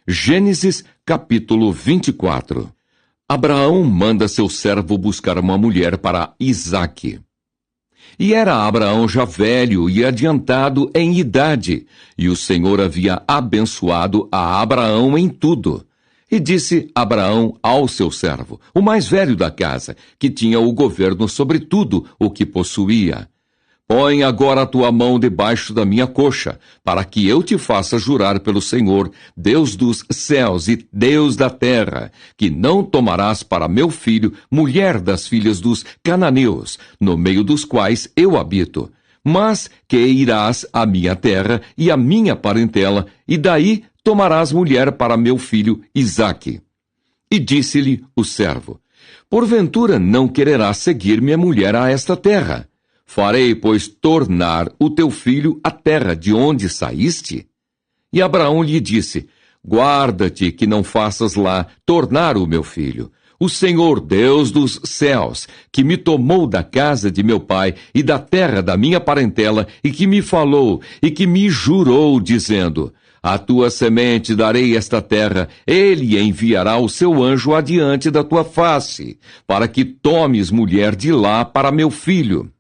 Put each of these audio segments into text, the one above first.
Gênesis, capítulo 24. Abraão manda seu servo buscar uma mulher para Isaque. E era Abraão já velho e adiantado em idade, e o Senhor havia abençoado a Abraão em tudo. E disse Abraão ao seu servo, o mais velho da casa, que tinha o governo sobre tudo o que possuía: Põe agora a tua mão debaixo da minha coxa, para que eu te faça jurar pelo Senhor, Deus dos céus e Deus da terra, que não tomarás para meu filho mulher das filhas dos cananeus, no meio dos quais eu habito, mas que irás à minha terra e à minha parentela, e daí tomarás mulher para meu filho Isaque. E disse-lhe o servo: Porventura não quererás seguir minha mulher a esta terra? Farei, pois, tornar o teu filho à terra de onde saíste? E Abraão lhe disse: Guarda-te que não faças lá tornar o meu filho. O Senhor, Deus dos céus, que me tomou da casa de meu pai e da terra da minha parentela, e que me falou e que me jurou, dizendo: A tua semente darei esta terra, ele enviará o seu anjo adiante da tua face, para que tomes mulher de lá para meu filho.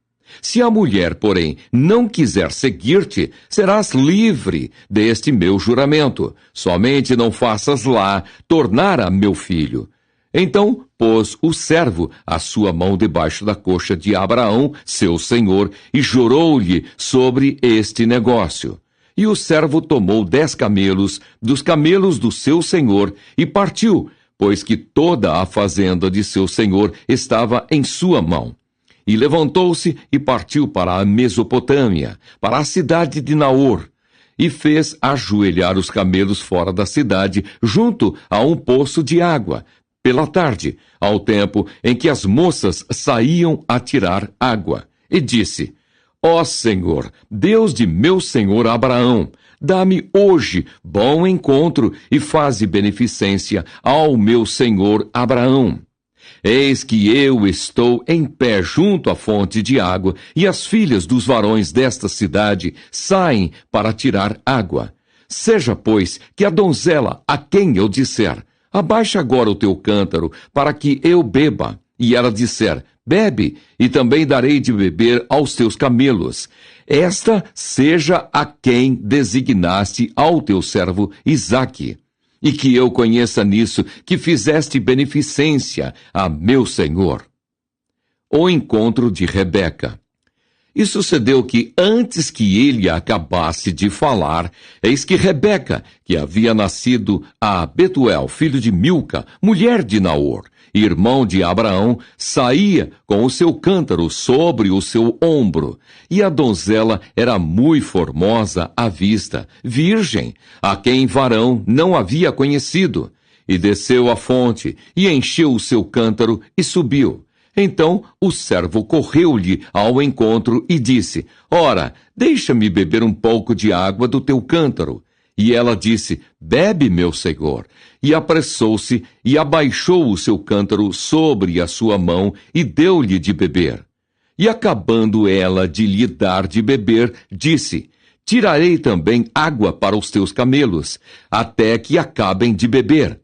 Se a mulher, porém, não quiser seguir-te, serás livre deste meu juramento. Somente não faças lá tornar a meu filho. Então pôs o servo a sua mão debaixo da coxa de Abraão, seu senhor, e jurou-lhe sobre este negócio. E o servo tomou 10 camelos dos camelos do seu senhor e partiu, pois que toda a fazenda de seu senhor estava em sua mão. E levantou-se e partiu para a Mesopotâmia, para a cidade de Naor, e fez ajoelhar os camelos fora da cidade, junto a um poço de água, pela tarde, ao tempo em que as moças saíam a tirar água. E disse: Ó Senhor, Deus de meu senhor Abraão, dá-me hoje bom encontro e faze beneficência ao meu senhor Abraão. Eis que eu estou em pé junto à fonte de água, e as filhas dos varões desta cidade saem para tirar água. Seja, pois, que a donzela a quem eu disser: Abaixa agora o teu cântaro, para que eu beba, e ela disser: Bebe, e também darei de beber aos teus camelos. Esta seja a quem designaste ao teu servo Isaque. E que eu conheça nisso que fizeste beneficência a meu senhor. O encontro de Rebeca. E sucedeu que, antes que ele acabasse de falar, eis que Rebeca, que havia nascido a Betuel, filho de Milca, mulher de Naor, irmão de Abraão, saía com o seu cântaro sobre o seu ombro. E a donzela era muito formosa à vista, virgem, a quem varão não havia conhecido. E desceu à fonte, e encheu o seu cântaro, e subiu. Então o servo correu-lhe ao encontro e disse: Ora, deixa-me beber um pouco de água do teu cântaro. E ela disse: Bebe, meu senhor. E apressou-se e abaixou o seu cântaro sobre a sua mão e deu-lhe de beber. E acabando ela de lhe dar de beber, disse: Tirarei também água para os teus camelos, até que acabem de beber.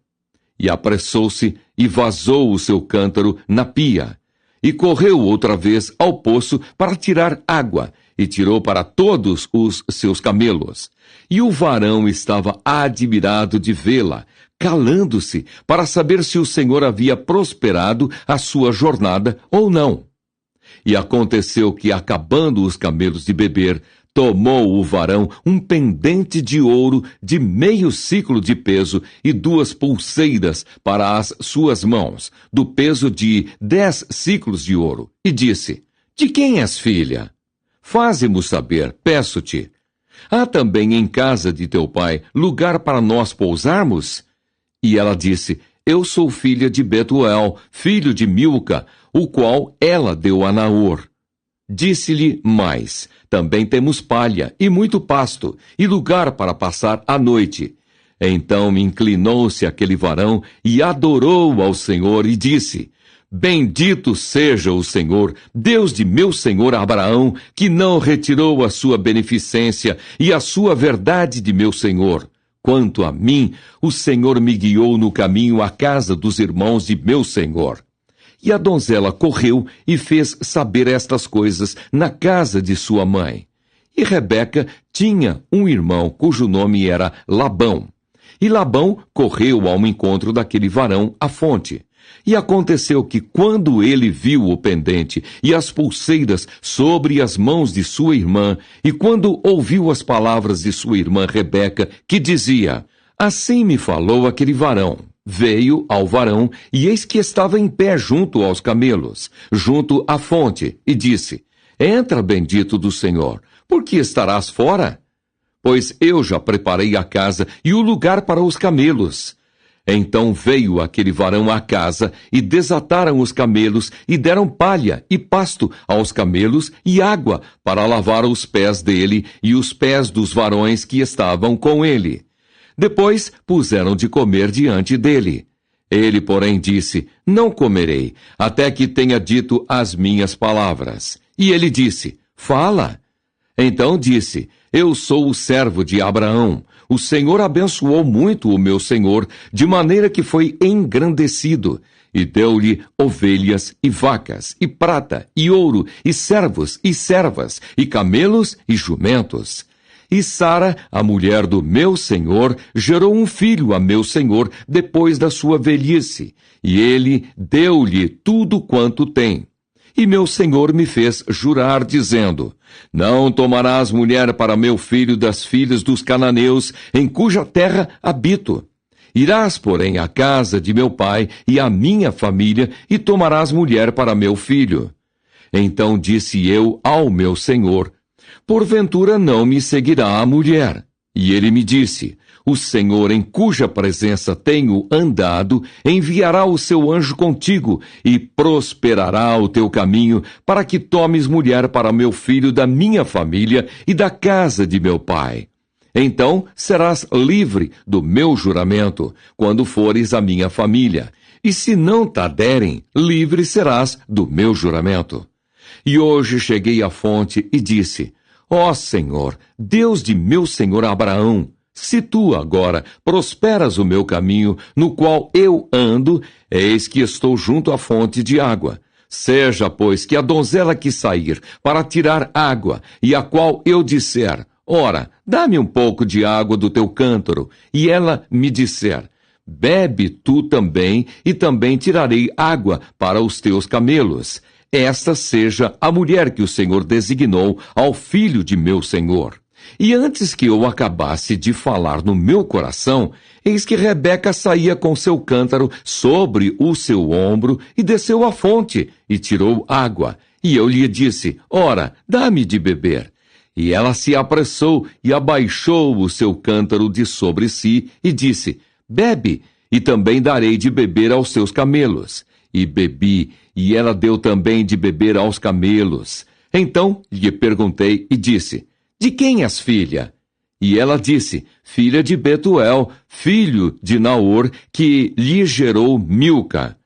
E apressou-se e vazou o seu cântaro na pia. E correu outra vez ao poço para tirar água, e tirou para todos os seus camelos. E o varão estava admirado de vê-la, calando-se, para saber se o Senhor havia prosperado a sua jornada ou não. E aconteceu que, acabando os camelos de beber, tomou o varão um pendente de ouro de meio siclo de peso e 2 pulseiras para as suas mãos, do peso de 10 siclos de ouro, e disse: De quem és filha? Faze-mo saber, peço-te. Há também em casa de teu pai lugar para nós pousarmos? E ela disse: Eu sou filha de Betuel, filho de Milca, o qual ela deu a Naor. Disse-lhe mais: Também temos palha e muito pasto, e lugar para passar a noite. Então inclinou-se aquele varão e adorou ao Senhor e disse: Bendito seja o Senhor, Deus de meu senhor Abraão, que não retirou a sua beneficência e a sua verdade de meu senhor. Quanto a mim, o Senhor me guiou no caminho à casa dos irmãos de meu senhor. E a donzela correu e fez saber estas coisas na casa de sua mãe. E Rebeca tinha um irmão cujo nome era Labão. E Labão correu ao encontro daquele varão à fonte. E aconteceu que, quando ele viu o pendente e as pulseiras sobre as mãos de sua irmã, e quando ouviu as palavras de sua irmã Rebeca, que dizia: assim me falou aquele varão, veio ao varão, e eis que estava em pé junto aos camelos, junto à fonte, e disse: entra, bendito do Senhor, por que estarás fora? Pois eu já preparei a casa e o lugar para os camelos. Então veio aquele varão à casa, e desataram os camelos, e deram palha e pasto aos camelos, e água para lavar os pés dele e os pés dos varões que estavam com ele. Depois puseram de comer diante dele. Ele, porém, disse: não comerei, até que tenha dito as minhas palavras. E ele disse: fala. Então disse: eu sou o servo de Abraão. O Senhor abençoou muito o meu senhor, de maneira que foi engrandecido, e deu-lhe ovelhas e vacas, e prata, e ouro, e servos, e servas, e camelos, e jumentos. E Sara, a mulher do meu senhor, gerou um filho a meu senhor depois da sua velhice, e ele deu-lhe tudo quanto tem. E meu senhor me fez jurar, dizendo: não tomarás mulher para meu filho das filhas dos cananeus, em cuja terra habito. Irás, porém, à casa de meu pai e à minha família, e tomarás mulher para meu filho. Então disse eu ao meu senhor: porventura não me seguirá a mulher? E ele me disse: o Senhor, em cuja presença tenho andado, enviará o seu anjo contigo, e prosperará o teu caminho, para que tomes mulher para meu filho da minha família e da casa de meu pai. Então serás livre do meu juramento, quando fores à minha família. E se não te derem, livre serás do meu juramento. E hoje cheguei à fonte e disse: ó Senhor, Deus de meu senhor Abraão, se tu agora prosperas o meu caminho, no qual eu ando, eis que estou junto à fonte de água. Seja, pois, que a donzela que sair para tirar água, e a qual eu disser: ora, dá-me um pouco de água do teu cântaro, e ela me disser: bebe tu também, e também tirarei água para os teus camelos. Esta seja a mulher que o Senhor designou ao filho de meu senhor. E antes que eu acabasse de falar no meu coração, eis que Rebeca saía com seu cântaro sobre o seu ombro e desceu à fonte e tirou água. E eu lhe disse: ora, dá-me de beber. E ela se apressou e abaixou o seu cântaro de sobre si e disse: bebe, e também darei de beber aos seus camelos. E bebi, e ela deu também de beber aos camelos. Então lhe perguntei e disse: de quem és filha? E ela disse: filha de Betuel, filho de Naor, que lhe gerou Milca.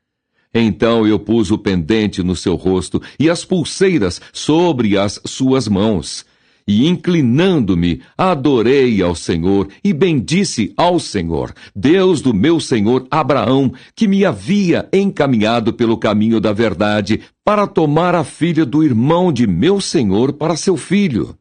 Então eu pus o pendente no seu rosto e as pulseiras sobre as suas mãos. E inclinando-me, adorei ao Senhor e bendisse ao Senhor, Deus do meu senhor Abraão, que me havia encaminhado pelo caminho da verdade, para tomar a filha do irmão de meu senhor para seu filho.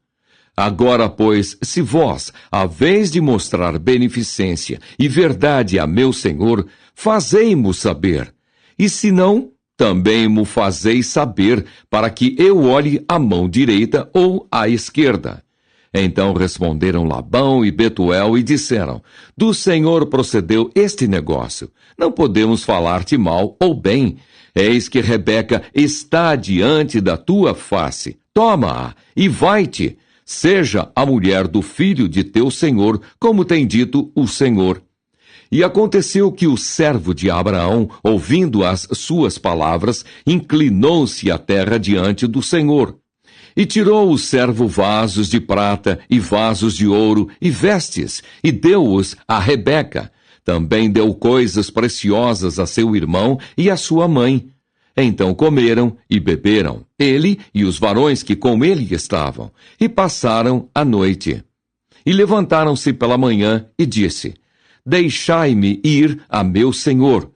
Agora, pois, se vós haveis de mostrar beneficência e verdade a meu senhor, fazei-mo saber. E se não, também mo fazeis saber, para que eu olhe à mão direita ou à esquerda. Então responderam Labão e Betuel e disseram: do Senhor procedeu este negócio. Não podemos falar-te mal ou bem. Eis que Rebeca está diante da tua face. Toma-a e vai-te. Seja a mulher do filho de teu senhor, como tem dito o Senhor. E aconteceu que o servo de Abraão, ouvindo as suas palavras, inclinou-se à terra diante do Senhor. E tirou o servo vasos de prata e vasos de ouro e vestes, e deu-os a Rebeca. Também deu coisas preciosas a seu irmão e a sua mãe. Então comeram e beberam, ele e os varões que com ele estavam, e passaram a noite. E levantaram-se pela manhã e disse: Deixai-me ir a meu senhor.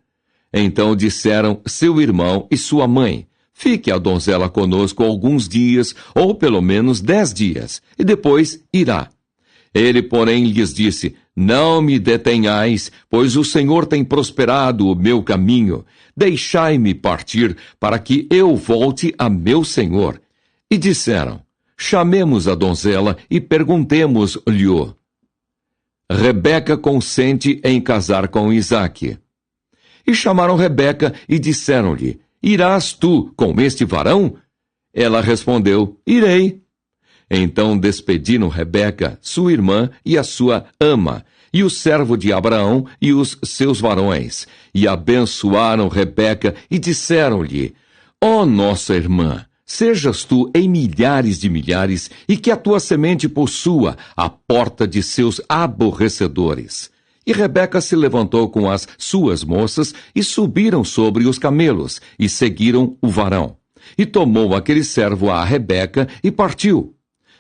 Então disseram seu irmão e sua mãe: Fique a donzela conosco alguns dias, ou pelo menos 10 dias, e depois irá. Ele, porém, lhes disse: Não me detenhais, pois o Senhor tem prosperado o meu caminho. Deixai-me partir, para que eu volte a meu senhor. E disseram: Chamemos a donzela e perguntemos-lhe. Rebeca consente em casar com Isaque. E chamaram Rebeca e disseram-lhe: Irás tu com este varão? Ela respondeu: Irei. Então despediram Rebeca, sua irmã e a sua ama, e o servo de Abraão e os seus varões, e abençoaram Rebeca e disseram-lhe: Ó nossa irmã, sejas tu em milhares de milhares, e que a tua semente possua a porta de seus aborrecedores. E Rebeca se levantou com as suas moças, e subiram sobre os camelos, e seguiram o varão. E tomou aquele servo a Rebeca, e partiu.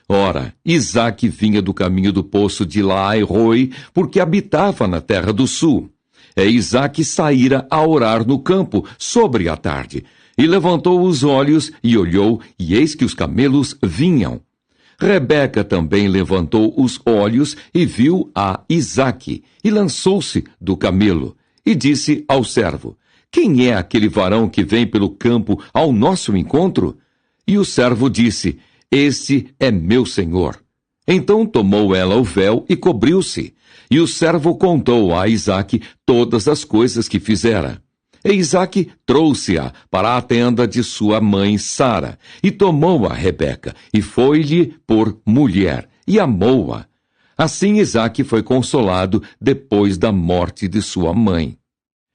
Ora, Isaque vinha do caminho do poço de Laai-Roi, porque habitava na terra do sul. E Isaque saíra a orar no campo, sobre a tarde. E levantou os olhos, e olhou, e eis que os camelos vinham. Rebeca também levantou os olhos, e viu a Isaque, e lançou-se do camelo. E disse ao servo: Quem é aquele varão que vem pelo campo ao nosso encontro? E o servo disse: Este é meu senhor. Então tomou ela o véu e cobriu-se. E o servo contou a Isaque todas as coisas que fizera. E Isaque trouxe-a para a tenda de sua mãe Sara, e tomou a Rebeca, e foi-lhe por mulher, e amou-a. Assim Isaque foi consolado depois da morte de sua mãe.